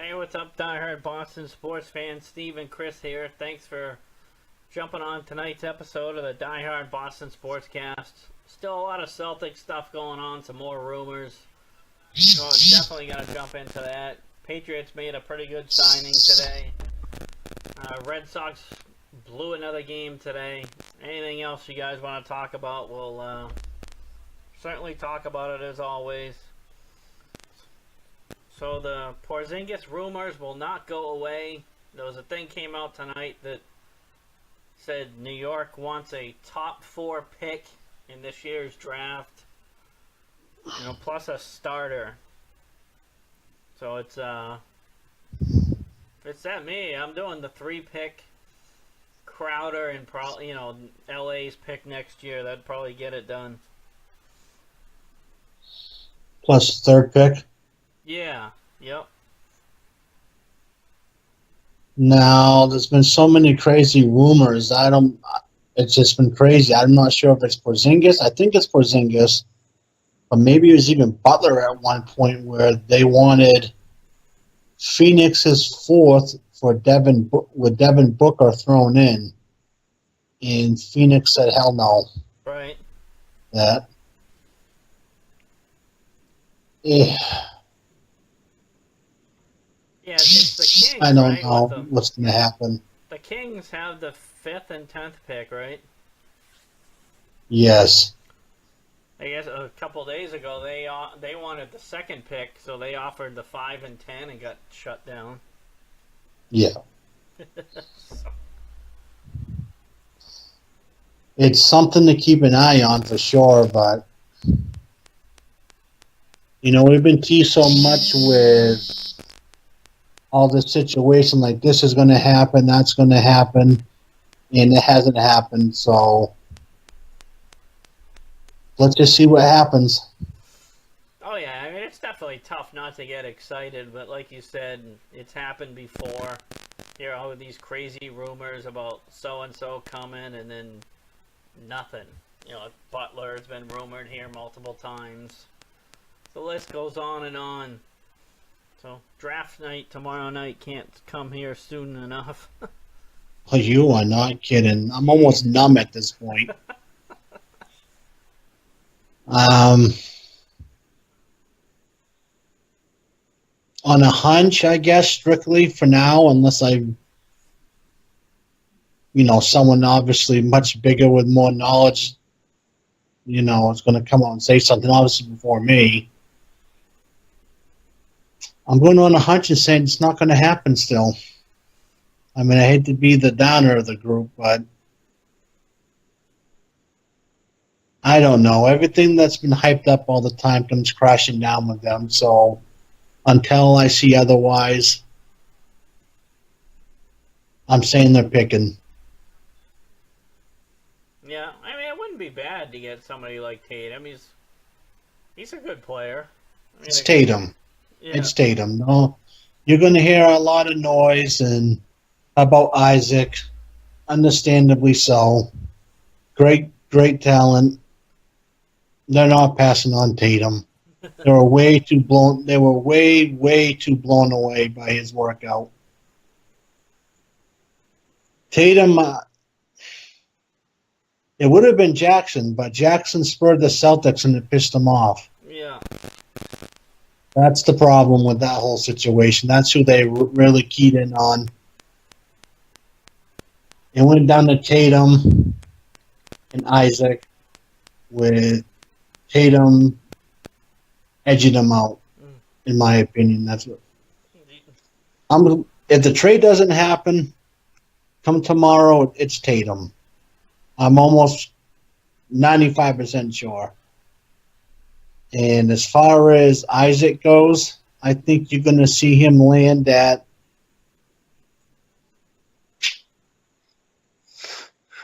Hey, what's up, Diehard Boston sports fans? Steve and Chris here. Thanks for jumping on tonight's episode of the Diehard Boston Sportscast. Still a lot of Celtic stuff going on, some more rumors. So definitely going to jump into that. Patriots made a pretty good signing today. Red Sox blew another game today. Anything else you guys want to talk about, we'll certainly talk about it as always. So the Porzingis rumors will not go away. There was a thing came out tonight that said New York wants a top 4 pick in this year's draft, plus a starter. So it's if it's at me, I'm doing the 3-pick Crowder and probably LA's pick next year. That'd probably get it done. Plus third pick. Yeah. Yep. Now, there's been so many crazy rumors. It's just been crazy. I'm not sure if it's Porzingis. I think it's Porzingis. But maybe it was even Butler at one point where they wanted Phoenix's 4th with Devin Booker thrown in. And Phoenix said, hell no. Right. That. Yeah. Yeah, it's the Kings. I don't right? know what's going to happen. The Kings have the 5th and 10th pick, right? Yes. I guess a couple days ago they wanted the 2nd pick, so they offered the 5 and 10 and got shut down. Yeah. So. It's something to keep an eye on for sure, but we've been teased so much with all this situation, like this is going to happen, that's going to happen, and it hasn't happened, so let's just see what happens. Oh yeah, I mean it's definitely tough not to get excited, but like you said, it's happened before. You hear all these crazy rumors about so-and-so coming and then nothing. Butler has been rumored here multiple times. The list goes on and on. So, draft night tomorrow night can't come here soon enough. Oh, you are not kidding. I'm almost numb at this point. On a hunch, I guess, strictly for now, unless someone obviously much bigger with more knowledge, is going to come out and say something, obviously, before me. I'm going on a hunch and saying it's not going to happen still. I mean, I hate to be the downer of the group, but I don't know. Everything that's been hyped up all the time comes crashing down with them. So until I see otherwise, I'm saying they're picking. Yeah, I mean, it wouldn't be bad to get somebody like Tatum. He's a good player. It's Tatum. Yeah. It's Tatum. No, you're going to hear a lot of noise and about Isaac, understandably so. Great talent. They're not passing on Tatum. They were way too blown away by his workout. Tatum, it would have been Jackson, but Jackson spurred the Celtics and it pissed them off. Yeah. That's the problem with that whole situation. That's who they really keyed in on. It went down to Tatum and Isaac, with Tatum edging them out, in my opinion. That's what. If the trade doesn't happen, come tomorrow, it's Tatum. I'm almost 95% sure. And as far as Isaac goes, I think you're going to see him land at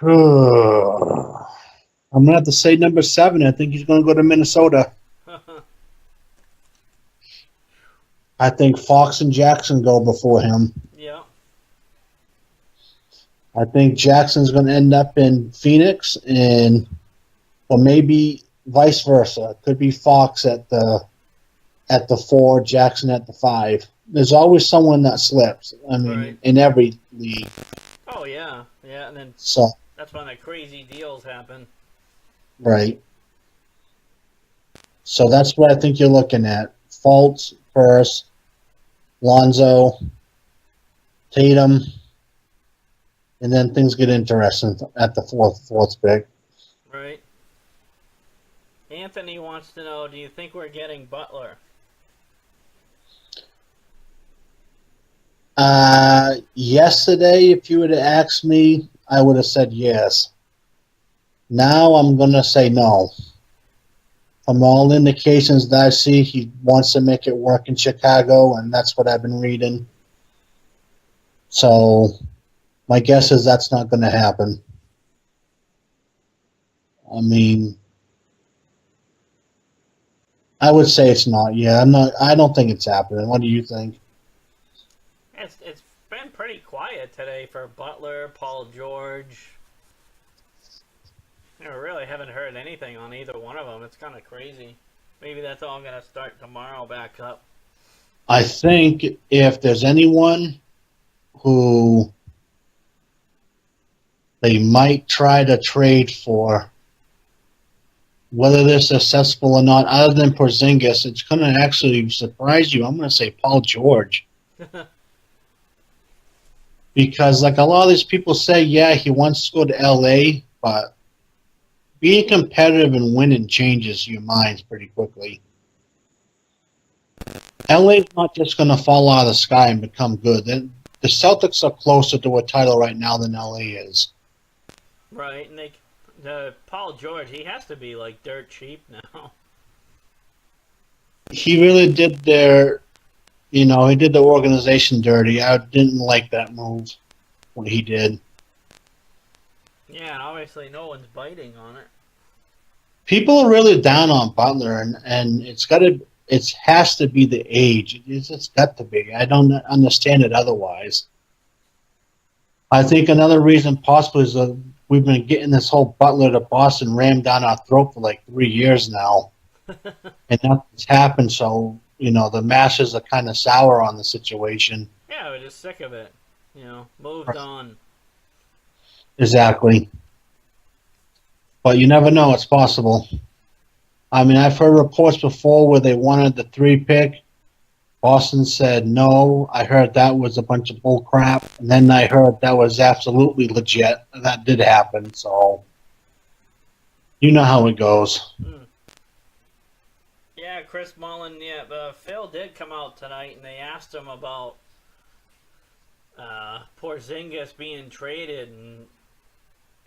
I'm going to have to say number 7. I think he's going to go to Minnesota. I think Fox and Jackson go before him. Yeah. I think Jackson's going to end up in Phoenix, or maybe vice versa. It could be Fox at the 4, Jackson at the 5. there's always someone that slips. I mean, Right. in every league. Oh yeah, yeah, and then So that's when the crazy deals happen. right. So that's what I think you're looking at. Fultz first, Lonzo, Tatum, and then things get interesting at the fourth pick. Right. Anthony wants to know: do you think we're getting Butler? Yesterday, if you would have asked me, I would have said yes. Now I'm going to say no. From all indications that I see, he wants to make it work in Chicago, and that's what I've been reading. So my guess is that's not going to happen. I mean, I would say it's not. Yeah, I'm not. I don't think it's happening. What do you think? It's been pretty quiet today for Butler, Paul George. I really haven't heard anything on either one of them. It's kind of crazy. Maybe that's all going to start tomorrow back up. I think if there's anyone who they might try to trade for, whether they're successful or not, other than Porzingis, it's going to actually surprise you. I'm going to say Paul George. Because, like a lot of these people say, yeah, he wants to go to LA, but being competitive and winning changes your minds pretty quickly. LA's not just going to fall out of the sky and become good. The Celtics are closer to a title right now than LA is. Right, and the Paul George, he has to be like dirt cheap now. He really did he did the organization dirty. I didn't like that move, what he did. Yeah, and obviously no one's biting on it. People are really down on Butler, and it has to be the age. It's just got to be. I don't understand it otherwise. I think another reason possibly is that we've been getting this whole Butler to Boston rammed down our throat for like 3 years now. And nothing's happened, so, the masses are kind of sour on the situation. Yeah, we're just sick of it. Moved on. Exactly. But you never know, it's possible. I mean, I've heard reports before where they wanted the 3 pick. Boston said no. I heard that was a bunch of bull crap. And then I heard that was absolutely legit. And that did happen, so you know how it goes. Yeah, Chris Mullen, Phil did come out tonight and they asked him about Porzingis being traded, and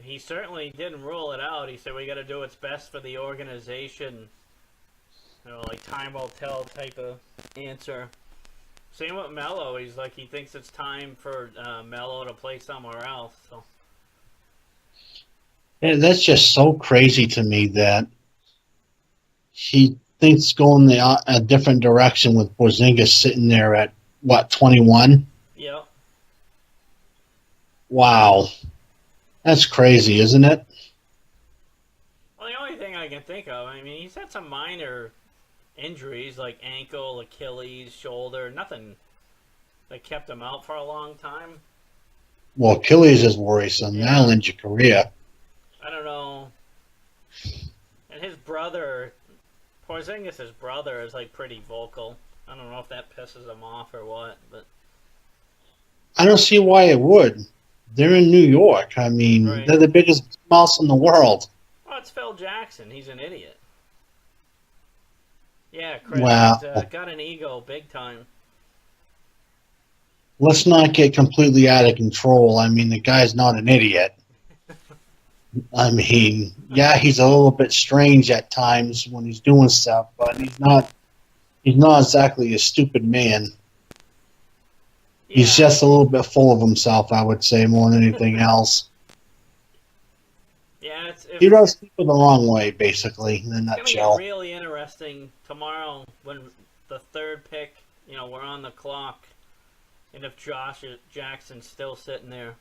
he certainly didn't rule it out. He said we got to do what's best for the organization. Like time will tell type of answer. Same with Melo. He's like he thinks it's time for Melo to play somewhere else. So. Yeah, that's just so crazy to me that he thinks going a different direction with Porzingis sitting there at, 21? Yep. Wow. That's crazy, isn't it? Well, the only thing I can think of, I mean, he's had some minor injuries like ankle, Achilles, shoulder, nothing that kept him out for a long time. Well, Achilles is worrisome. Yeah. That'll end your career. I don't know. And his brother, Porzingis' brother, is like pretty vocal. I don't know if that pisses him off or what, but I don't see why it would. They're in New York. I mean, right. They're the biggest mouse in the world. Well, it's Phil Jackson. He's an idiot. Yeah, Chris. Wow. He's got an ego big time. Let's not get completely out of control. I mean, the guy's not an idiot. I mean, yeah, he's a little bit strange at times when he's doing stuff, but he's not exactly a stupid man. Yeah. He's just a little bit full of himself, I would say, more than anything else. Yeah, he rubs people the wrong way, basically, in a nutshell. It's going to get really interesting tomorrow when the 3rd pick, we're on the clock, and if Josh Jackson's still sitting there.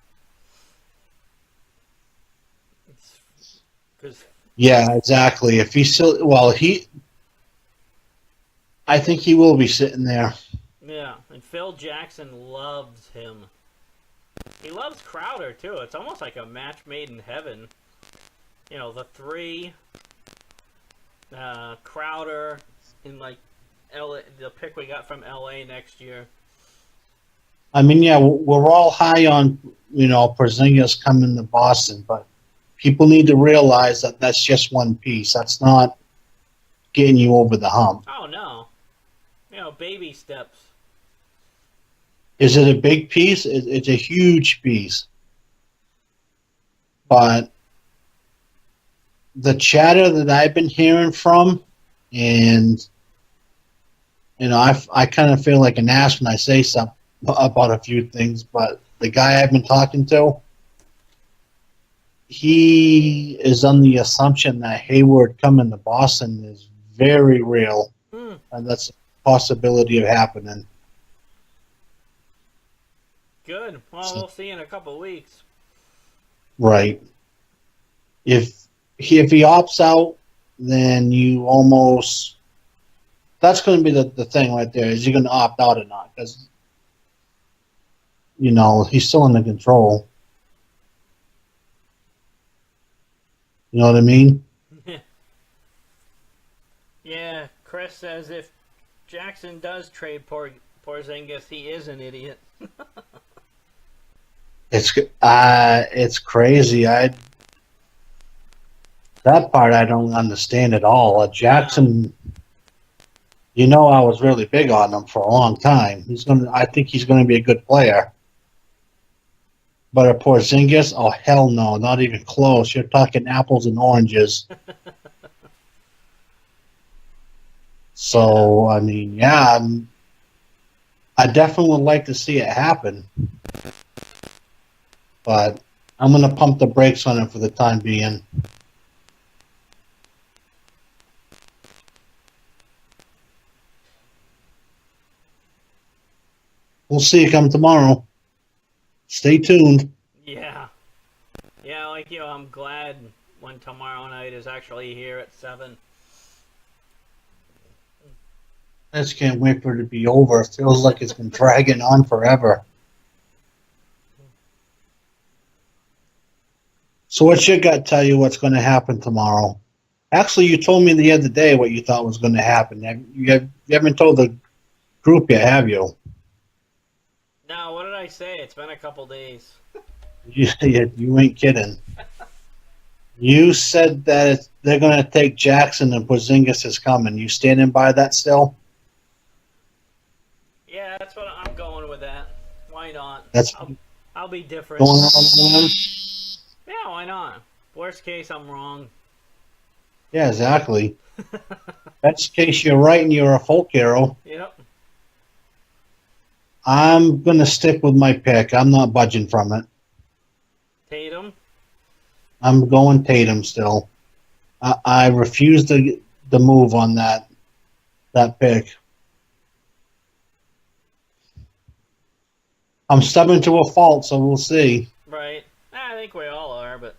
Yeah, exactly. If he's still, I think he will be sitting there. Yeah, and Phil Jackson loves him. He loves Crowder too. It's almost like a match made in heaven. You know, the three, Crowder, and like LA, the pick we got from LA next year. I mean, yeah, we're all high on, Porzingis coming to Boston, but people need to realize that that's just one piece. That's not getting you over the hump. Oh no, baby steps. Is it a big piece? It's a huge piece. But the chatter that I've been hearing from, and, I kind of feel like an ass when I say something about a few things, but the guy I've been talking to, he is on the assumption that Hayward coming to Boston is very real, and that's a possibility of happening. Good. Well, we'll see in a couple of weeks. Right. If he opts out, then you almost... That's going to be the thing right there. Is he going to opt out or not? Because, he's still under control. You know what I mean? Yeah, Chris says if Jackson does trade Porzingis, he is an idiot. It's crazy. That part I don't understand at all. Jackson, I was really big on him for a long time. I think he's gonna be a good player. But a Porzingis, oh hell no, not even close. You're talking apples and oranges. So I mean, yeah, I definitely would like to see it happen. But I'm going to pump the brakes on it for the time being. We'll see you come tomorrow. Stay tuned. Yeah. Yeah, like you, I'm glad when tomorrow night is actually here at 7. I just can't wait for it to be over. It feels like it's been dragging on forever. So what's your gut tell you what's going to happen tomorrow? Actually, you told me the other day what you thought was going to happen. You haven't told the group yet, have you? No, what did I say? It's been a couple days. You ain't kidding. You said that they're going to take Jackson and Porzingis is coming. You standing by that still? Yeah, that's what I'm going with that. Why not? That's I'll be different. going on. Yeah, why not? Worst case, I'm wrong. Yeah, exactly. Best case, you're right and you're a folk hero. Yep. I'm going to stick with my pick. I'm not budging from it. Tatum? I'm going Tatum still. I refuse to move on that pick. I'm stubborn to a fault, so we'll see. Right. I think we all are, but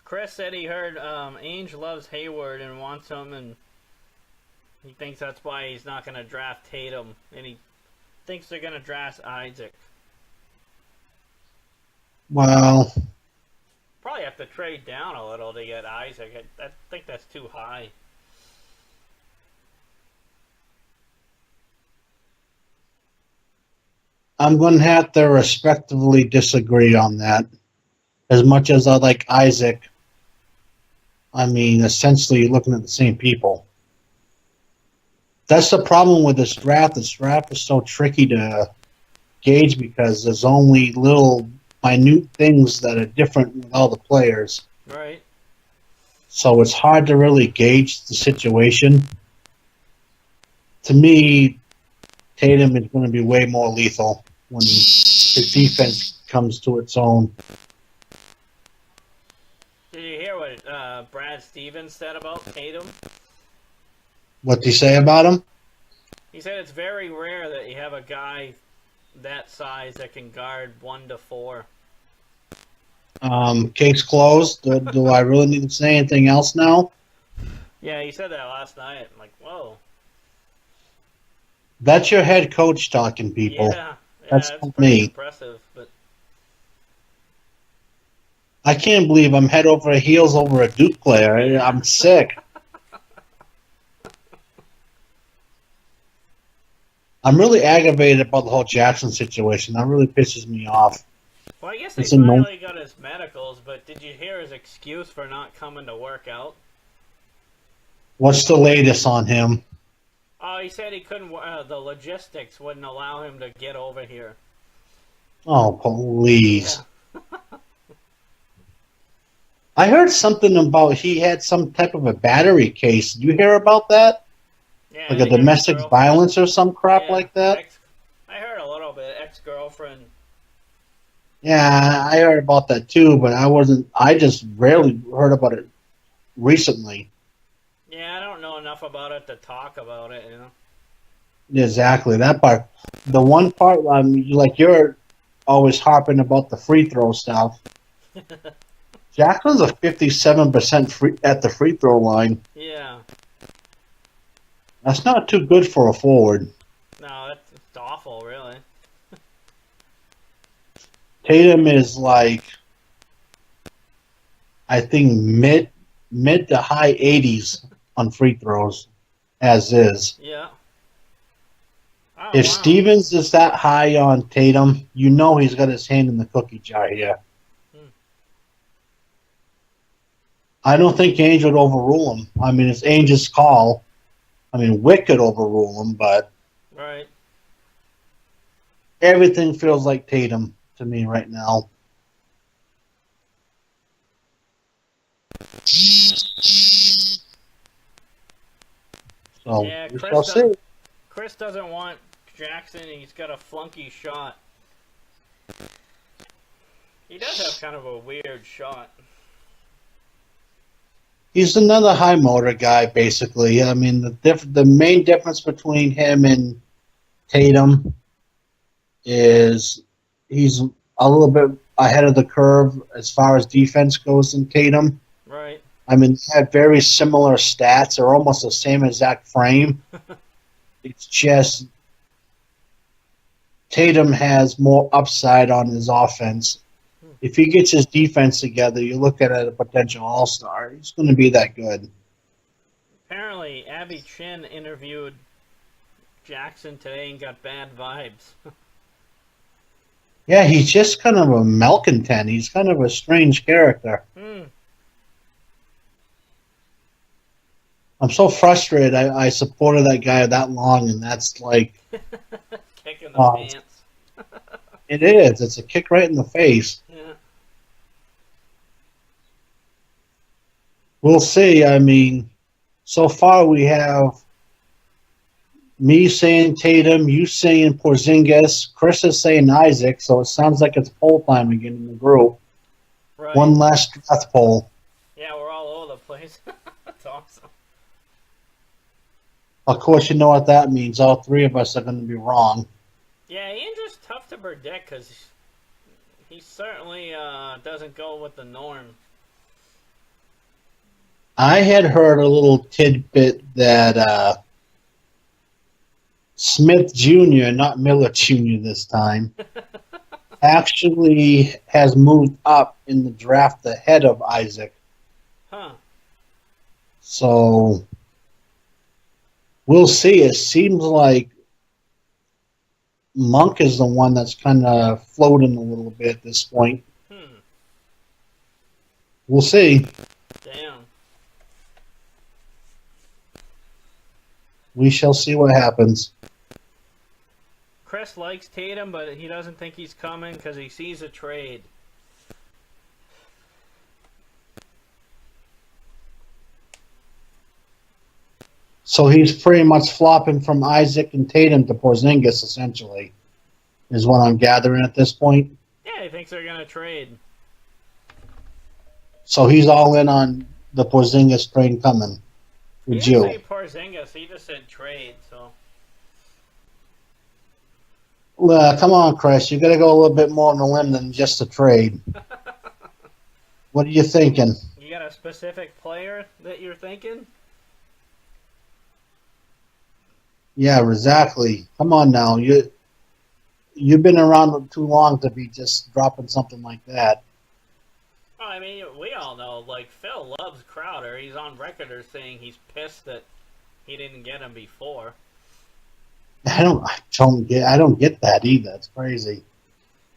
Chris said he heard Ainge loves Hayward and wants him, and he thinks that's why he's not going to draft Tatum, and he thinks they're going to draft Isaac. Well, probably have to trade down a little to get Isaac. I think that's too high. I'm going to have to respectively disagree on that. As much as I like Isaac, I mean, essentially you're looking at the same people. That's the problem with this draft. This draft is so tricky to gauge because there's only little minute things that are different with all the players. Right. So it's hard to really gauge the situation. To me, Tatum is going to be way more lethal when his defense comes to its own. Did you hear what Brad Stevens said about Tatum? What did he say about him? He said it's very rare that you have a guy that size that can guard 1 to 4. Case closed. Do I really need to say anything else now? Yeah, he said that last night. I'm like, whoa. That's your head coach talking, people. Yeah, That's it's not pretty me. impressive. But I can't believe I'm head over heels over a Duke player. yeah, I'm sick. I'm really aggravated about the whole Jackson situation. That really pisses me off. well, I guess they It's annoying. finally got his medicals. But did you hear his excuse for not coming to work out? What's the latest on him? Oh, he said he couldn't. The logistics wouldn't allow him to get over here. Oh, Yeah, please. I heard something about he had some type of a battery case. Did you hear about that? yeah, Like and a he got his domestic girlfriend. violence or some crap Yeah, like that? I heard a little bit. Ex-girlfriend. Yeah, I heard about that too, but I just rarely heard about it recently. Yeah, I don't know enough about it to talk about it. Exactly, that part. The one part, like you're always harping about the free throw stuff. Jackson's a 57% free at the free throw line. Yeah. That's not too good for a forward. No, it's awful, really. Tatum is like, I think mid to high 80s on free throws, as is. Yeah. Oh, If wow. Stevens is that high on Tatum, you know he's got his hand in the cookie jar here. Hmm. I don't think Ainge would overrule him. I mean, it's Ainge's call. I mean, Wick could overrule him, but Right. everything feels like Tatum to me right now. So Yeah, we shall see. Chris doesn't want Jackson. He's got a flunky shot. He does have kind of a weird shot. He's another high motor guy, basically. I mean, the main difference between him and Tatum is he's a little bit ahead of the curve as far as defense goes than Tatum. Right. I mean, they have very similar stats. They're almost the same exact frame. It's just Tatum has more upside on his offense. If he gets his defense together, you look at it as a potential all-star. He's going to be that good. Apparently, Abby Chin interviewed Jackson today and got bad vibes. Yeah, he's just kind of a malcontent. He's kind of a strange character. I'm so frustrated. I supported that guy that long, and that's like... Kick in the pants. It is. It's a kick right in the face. Yeah. We'll see. I mean, so far we have me saying Tatum, you saying Porzingis, Chris is saying Isaac, so it sounds like it's poll time again in the group. Right. One last draft poll. Yeah, we're all over the place. That's awesome. Of course, you know what that means. All three of us are going to be wrong. Yeah, Andrew's tough to predict because he certainly doesn't go with the norm. I had heard a little tidbit that Smith Jr., not Miller Jr. this time, actually has moved up in the draft ahead of Isaac. Huh. So we'll see. It seems like Monk is the one that's kind of floating a little bit at this point. We'll see. Damn. We shall see what happens. Chris likes Tatum, but he doesn't think he's coming because he sees a trade. So he's pretty much flopping from Isaac and Tatum to Porzingis, essentially, is what I'm gathering at this point. Yeah, he thinks they're going to trade. So he's all in on the Porzingis trade coming. He With didn't you. say Porzingis, he just said trade, so... Come on, Chris. You got to go a little bit more on the limb than just a trade. What are you thinking? You got a specific player that you're thinking? Yeah, exactly. Come on now, you've been around too long to be just dropping something like that. Well, I mean, we all know, like, Phil loves Crowder. He's on record as saying he's pissed that he didn't get him before. I don't get that either. It's crazy.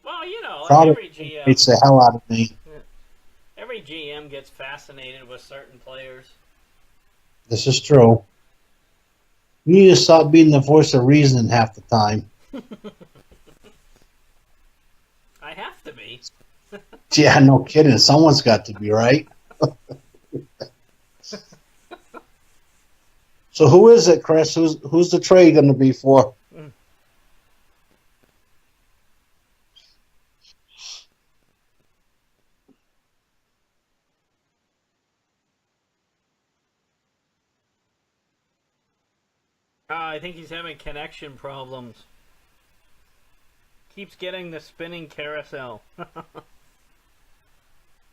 Well, you know, like Crowder hates the hell out of me. every GM gets fascinated with certain players. This is true. You need to stop being the voice of reason half the time. I have to be. Yeah, no kidding. Someone's got to be, right? So who is it, Chris? Who's the trade going to be for? I think he's having connection problems. Keeps getting the spinning carousel.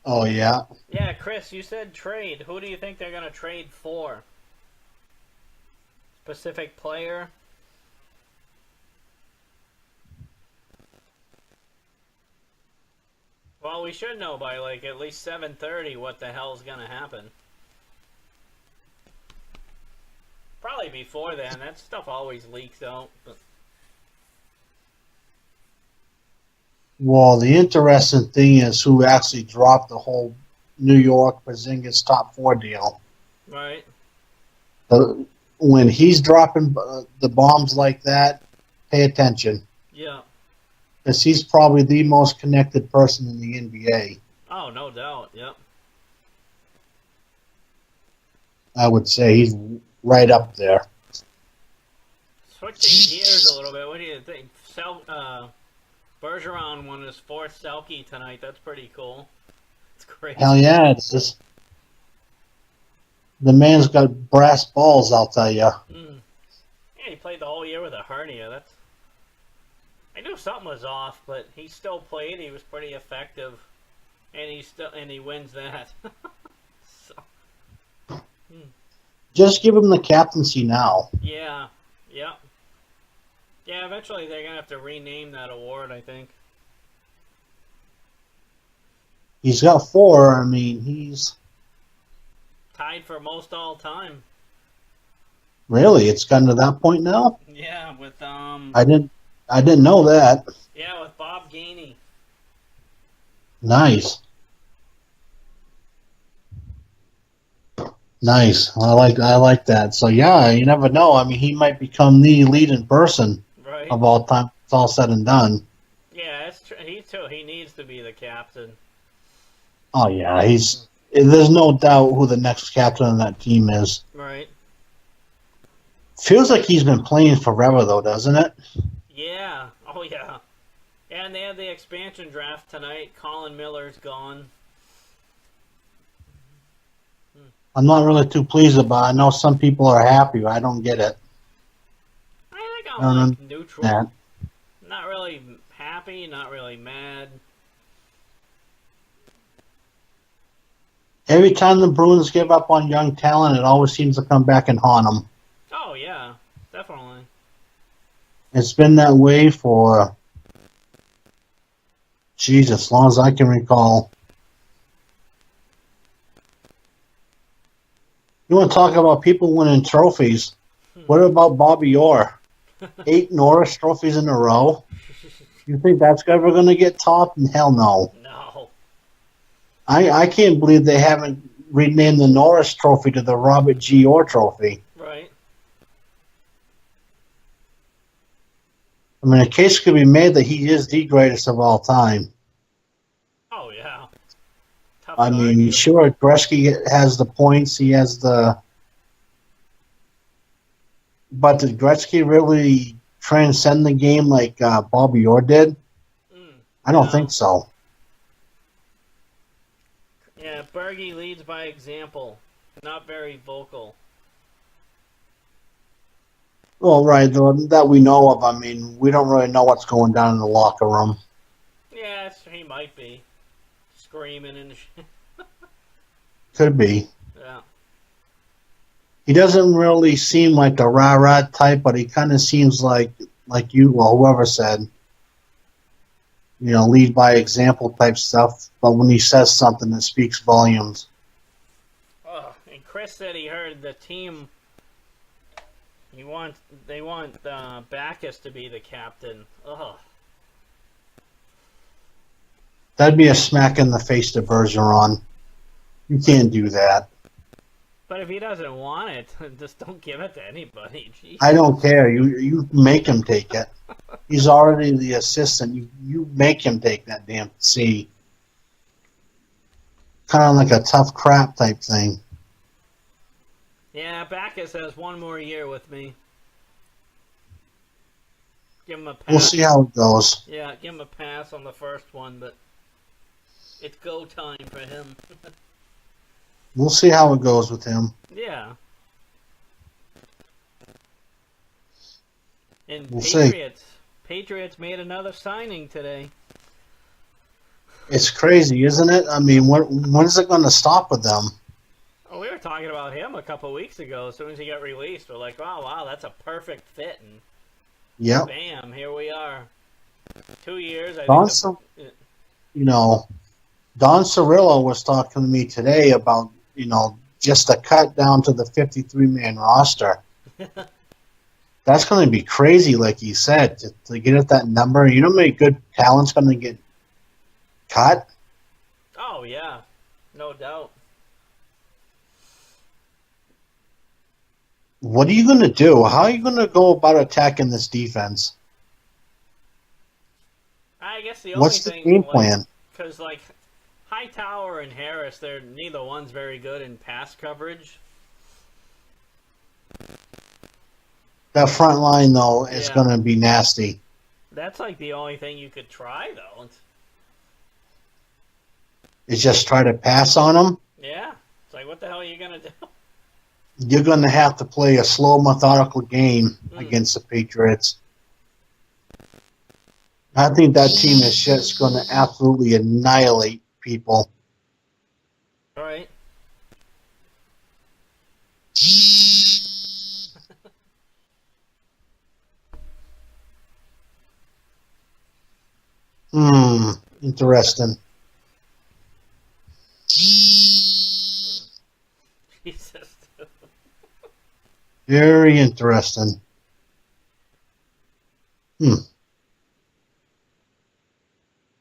Oh, yeah. Yeah, Chris, you said trade. Who do you think they're going to trade for? Specific player? Well, we should know by, like, at least 7:30 what the hell's going to happen. Probably before then. That stuff always leaks out. But... Well, the interesting thing is who actually dropped the whole New York Porzingis top 4 deal. Right. When he's dropping the bombs like that, pay attention. Yeah. Because he's probably the most connected person in the NBA. Oh, no doubt. Yep. I would say he's right up there. Switching gears a little bit, what do you think? Bergeron won his 4th Selkie tonight. That's pretty cool. It's crazy. Hell yeah, it's just the man's got brass balls, I'll tell you. Yeah, he played the whole year with a hernia. I knew something was off, but he still played. He was pretty effective, and he wins that. So, Just give him the captaincy now. yeah, yeah. Yeah, eventually they're going to have to rename that award, I think. He's got 4. I mean, he's... Tied for most all time. Really? It's gotten to that point now? Yeah, with, I didn't know that. Yeah, with Bob Gainey. Nice. Nice. I like that. So, yeah, you never know. I mean, he might become the leading person. Right. Of all time, it's all said and done. Yeah, that's true. He needs to be the captain. Oh yeah, there's no doubt who the next captain of that team is. Right. Feels like he's been playing forever though, doesn't it? Yeah. Oh yeah. And they had the expansion draft tonight. Colin Miller's gone. I'm not really too pleased about it. I know some people are happy, but I don't get it. I think I'm like neutral. That. Not really happy, not really mad. Every time the Bruins give up on young talent, it always seems to come back and haunt them. Oh, yeah. Definitely. It's been that way for, geez, as long as I can recall. You want to talk about people winning trophies? What about Bobby Orr? 8 Norris trophies in a row. You think that's ever going to get topped? Hell no. No. I can't believe they haven't renamed the Norris Trophy to the Robert G. Orr Trophy. Right. I mean, a case could be made that he is the greatest of all time. Oh, yeah. Tough I mean, sure, Gretzky has the points. He has the... But did Gretzky really transcend the game like Bobby Orr did? I don't think so. Yeah, Bergie leads by example. Not very vocal. Well, right, that we know of. I mean, we don't really know what's going down in the locker room. Yeah, he might be. Screaming and shit. Could be. Yeah. He doesn't really seem like a rah-rah type, but he kind of seems like you, well, whoever said, lead by example type stuff. But when he says something, it speaks volumes. Oh, and Chris said he heard the team. They want Backus to be the captain. Ugh. That'd be a smack in the face to Bergeron. You can't do that. But if he doesn't want it, just don't give it to anybody. Jeez. I don't care. You make him take it. He's already the assistant. You make him take that damn C. Kind of like a tough crap type thing. Yeah, Backus has one more year with me. Give him a pass. We'll see how it goes. Yeah, give him a pass on the first one, but it's go time for him. We'll see how it goes with him. Yeah. And We'll Patriots. See. Patriots made another signing today. It's crazy, isn't it? I mean, when is it going to stop with them? Oh, we were talking about him a couple weeks ago. As soon as he got released, we're like, oh, wow, that's a perfect fit. And yep. Bam, here we are. 2 years. Don Cirillo was talking to me today about, just a cut down to the 53-man roster. That's going to be crazy, like you said, to get at that number. You know how many good talent's going to get cut? Oh, yeah. No doubt. What are you going to do? How are you going to go about attacking this defense? I guess the only What's the game plan? Because, Hightower and Harris, neither one's very good in pass coverage. That front line, though, is going to be nasty. That's the only thing you could try, though. Is just try to pass on them? Yeah. It's what the hell are you going to do? You're going to have to play a slow, methodical game against the Patriots. I think that team is just going to absolutely annihilate people. All right. Interesting. Jesus. Very interesting.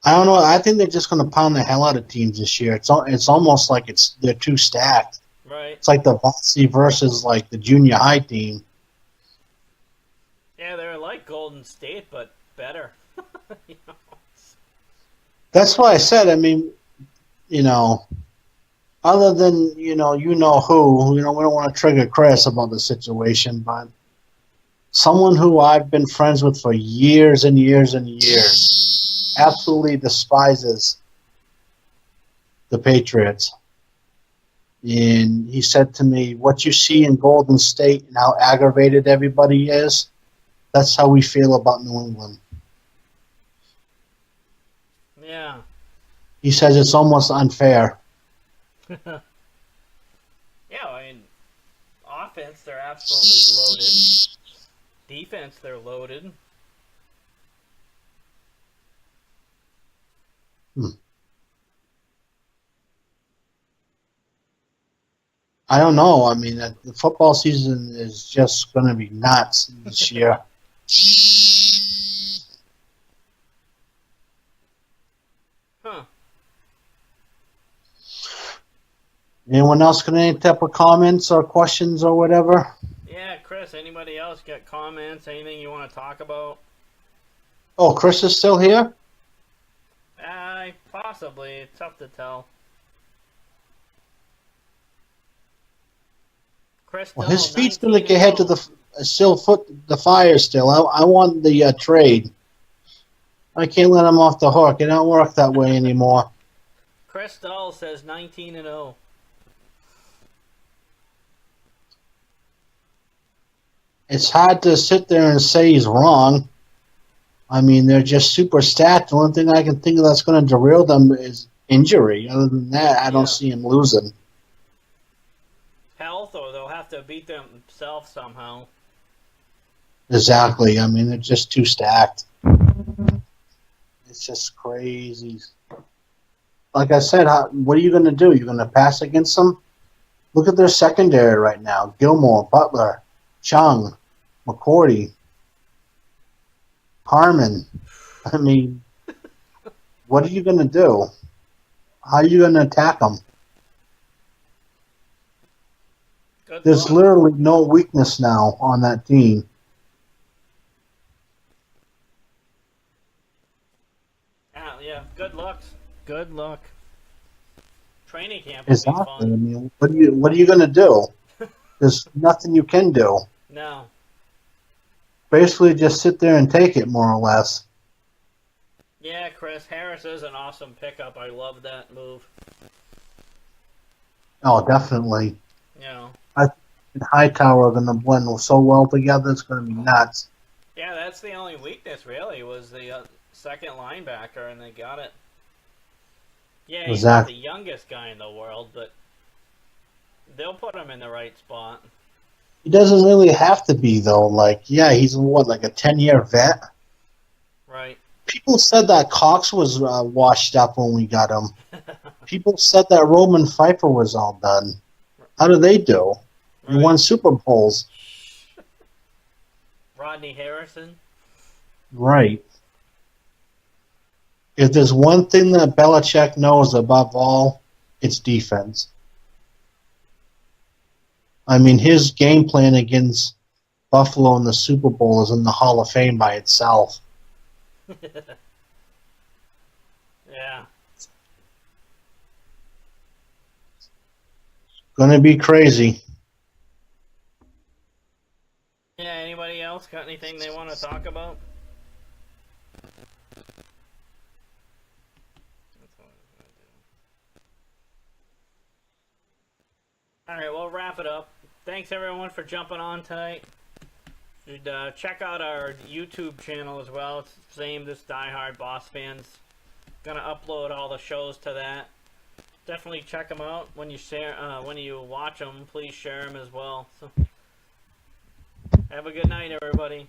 I don't know. I think they're just going to pound the hell out of teams this year. It's almost like they're too stacked. Right. It's like the varsity versus the junior high team. Yeah, they're like Golden State, but better. That's why I said. I mean, other than who, we don't want to trigger Chris about the situation, but someone who I've been friends with for years and years and years absolutely despises the Patriots. And he said to me, what you see in Golden State and how aggravated everybody is, that's how we feel about New England. Yeah. He says it's almost unfair. Yeah, offense, they're absolutely loaded. Defense, they're loaded. I don't know. I mean, the football season is just going to be nuts this year. Huh. Anyone else got any type of comments or questions or whatever? Yeah, Chris, anybody else got comments? Anything you want to talk about? Oh, Chris is still here? Possibly. It's tough to tell. Chris, well, his feet's going to get head to the fire still. I want the trade. I can't let him off the hook. It don't work that way anymore. Chris Dahl says 19-0. It's hard to sit there and say he's wrong. I mean, they're just super stacked. The only thing I can think of that's going to derail them is injury. Other than that, I don't see him losing. Health, or they'll have to beat themselves somehow. Exactly. I mean, they're just too stacked. It's just crazy. Like I said, what are you going to do? You're going to pass against them? Look at their secondary right now. Gilmore, Butler, Chung, McCourty, Harmon. I mean, what are you going to do? How are you going to attack them? Good There's luck. literally no weakness now on that team. Yeah, good luck. Good luck. Training camp will be Exactly. I fun. mean, what are you going to do? There's nothing you can do. No. Basically, just sit there and take it, more or less. Yeah, Chris, Harris is an awesome pickup. I love that move. Oh, definitely. You know. I think Hightower are going to blend so well together. It's going to be nuts. Yeah, that's the only weakness, really, was the second linebacker, and they got it. Yeah, he's not the youngest guy in the world, but they'll put him in the right spot. He doesn't really have to be, though. Like, yeah, he's what, like a 10-year vet? Right. People said that Cox was washed up when we got him. People said that Roman Pfeiffer was all done. How do they do? He won Super Bowls. Rodney Harrison. Right. If there's one thing that Belichick knows above all, it's defense. I mean, his game plan against Buffalo in the Super Bowl is in the Hall of Fame by itself. Yeah. Gonna be crazy. Yeah, anybody else got anything they want to talk about? Alright, we'll wrap it up. Thanks everyone for jumping on tonight. You should check out our YouTube channel as well. It's the same, this Diehard Boss Fans. Gonna upload all the shows to that. Definitely check them out. When you share, when you watch them, please share them as well. So, have a good night, everybody.